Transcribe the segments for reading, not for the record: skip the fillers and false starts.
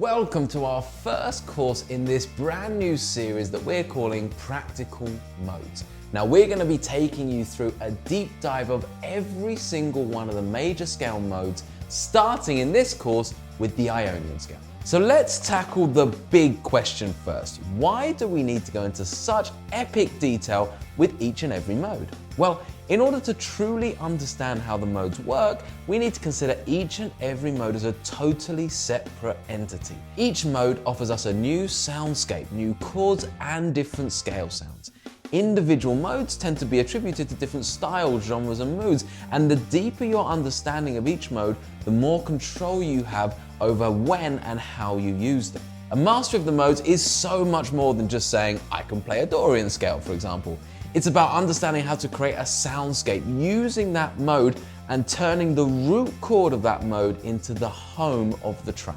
Welcome to our first course in this brand new series that we're calling Practical Modes. Now we're going to be taking you through a deep dive of every single one of the major scale modes, starting in this course with the Ionian scale. So let's tackle the big question first. Why do we need to go into such epic detail with each and every mode? Well, in order to truly understand how the modes work, we need to consider each and every mode as a totally separate entity. Each mode offers us a new soundscape, new chords, and different scale sounds. Individual modes tend to be attributed to different styles, genres, and moods, and the deeper your understanding of each mode, the more control you have over when and how you use them. A mastery of the modes is so much more than just saying, I can play a Dorian scale, for example. It's about understanding how to create a soundscape using that mode and turning the root chord of that mode into the home of the track.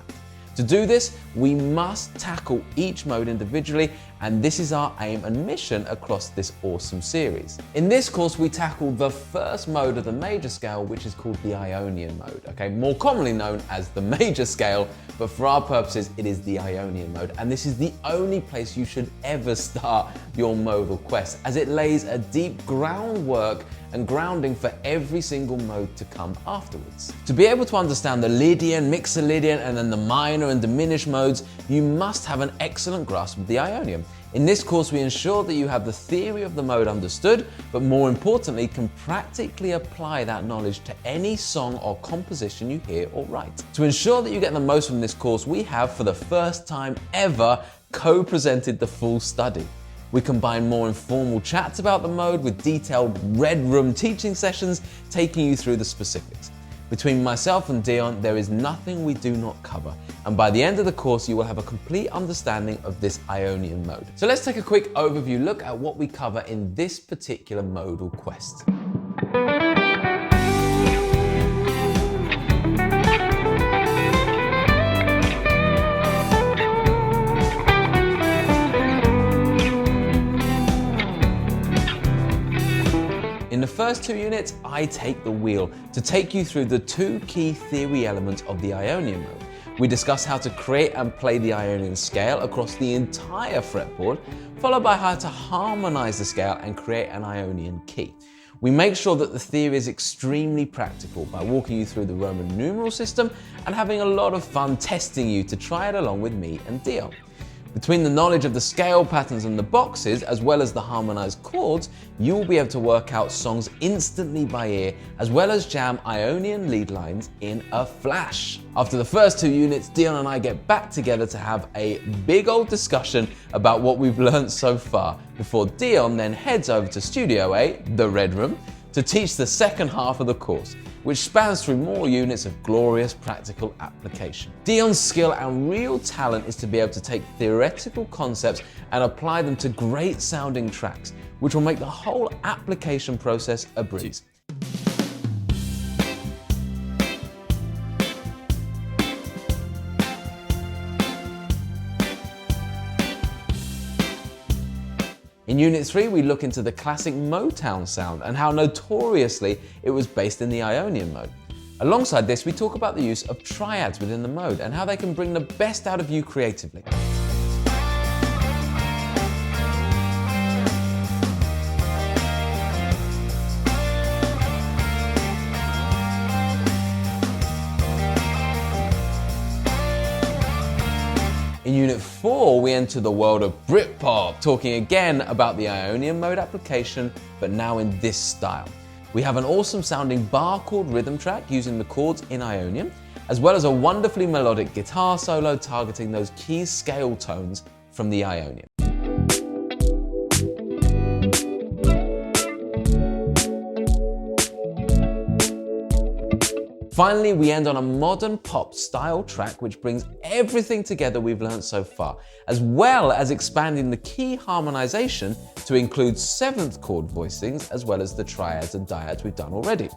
To do this, we must tackle each mode individually, and this is our aim and mission across this awesome series. In this course, we tackle the first mode of the major scale, which is called the Ionian mode, okay? More commonly known as the major scale, but for our purposes, it is the Ionian mode. And this is the only place you should ever start your modal quest, as it lays a deep groundwork and grounding for every single mode to come afterwards. To be able to understand the Lydian, Mixolydian, and then the minor and diminished modes, you must have an excellent grasp of the Ionian. In this course, we ensure that you have the theory of the mode understood, but more importantly, can practically apply that knowledge to any song or composition you hear or write. To ensure that you get the most from this course, we have, for the first time ever, co-presented the full study. We combine more informal chats about the mode with detailed red room teaching sessions, taking you through the specifics. Between myself and Dion, there is nothing we do not cover. And by the end of the course, you will have a complete understanding of this Ionian mode. So let's take a quick overview look at what we cover in this particular modal quest. In the first two units, I take the wheel to take you through the two key theory elements of the Ionian mode. We discuss how to create and play the Ionian scale across the entire fretboard, followed by how to harmonize the scale and create an Ionian key. We make sure that the theory is extremely practical by walking you through the Roman numeral system and having a lot of fun testing you to try it along with me and Dion. Between the knowledge of the scale patterns and the boxes, as well as the harmonized chords, you will be able to work out songs instantly by ear, as well as jam Ionian lead lines in a flash. After the first two units, Dion and I get back together to have a big old discussion about what we've learned so far, before Dion then heads over to Studio A, the Red Room, to teach the second half of the course, which spans through more units of glorious practical application. Dion's skill and real talent is to be able to take theoretical concepts and apply them to great sounding tracks, which will make the whole application process a breeze. In Unit 3, we look into the classic Motown sound and how notoriously it was based in the Ionian mode. Alongside this, we talk about the use of triads within the mode and how they can bring the best out of you creatively. In Unit 4, we enter the world of Britpop, talking again about the Ionian mode application, but now in this style. We have an awesome sounding bar chord rhythm track using the chords in Ionian, as well as a wonderfully melodic guitar solo targeting those key scale tones from the Ionian. Finally, we end on a modern pop style track which brings everything together we've learned so far, as well as expanding the key harmonization to include seventh chord voicings, as well as the triads and dyads we've done already.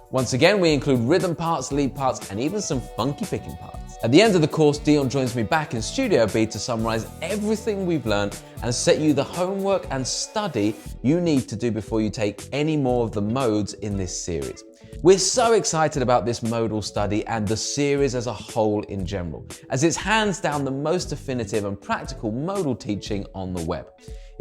Once again, we include rhythm parts, lead parts, and even some funky picking parts. At the end of the course, Dion joins me back in Studio B to summarize everything we've learned and set you the homework and study you need to do before you take any more of the modes in this series. We're so excited about this modal study and the series as a whole in general, as it's hands down the most definitive and practical modal teaching on the web.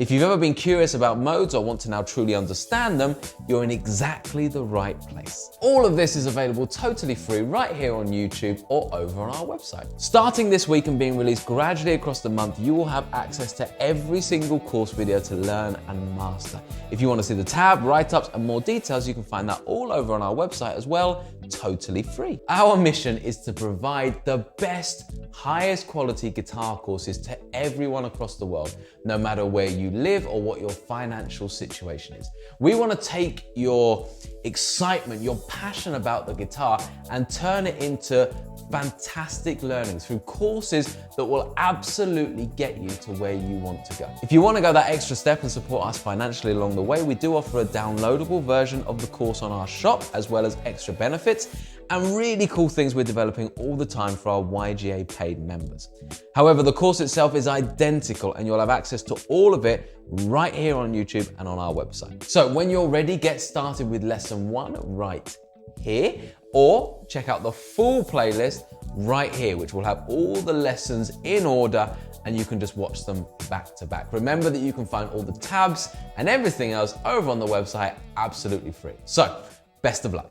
If you've ever been curious about modes or want to now truly understand them, you're in exactly the right place. All of this is available totally free right here on YouTube or over on our website. Starting this week and being released gradually across the month, you will have access to every single course video to learn and master. If you want to see the tab, write-ups and more details, you can find that all over on our website as well, totally free. Our mission is to provide the best, highest quality guitar courses to everyone across the world, no matter where you live or what your financial situation is. We want to take your excitement, your passion about the guitar and turn it into fantastic learning through courses that will absolutely get you to where you want to go. If you want to go that extra step and support us financially along the way, we do offer a downloadable version of the course on our shop, as well as extra benefits and really cool things we're developing all the time for our YGA paid members. However, the course itself is identical and you'll have access to all of it right here on YouTube and on our website. So when you're ready, get started with lesson 1 right here, or check out the full playlist right here, which will have all the lessons in order and you can just watch them back to back. Remember that you can find all the tabs and everything else over on the website absolutely free. So, best of luck.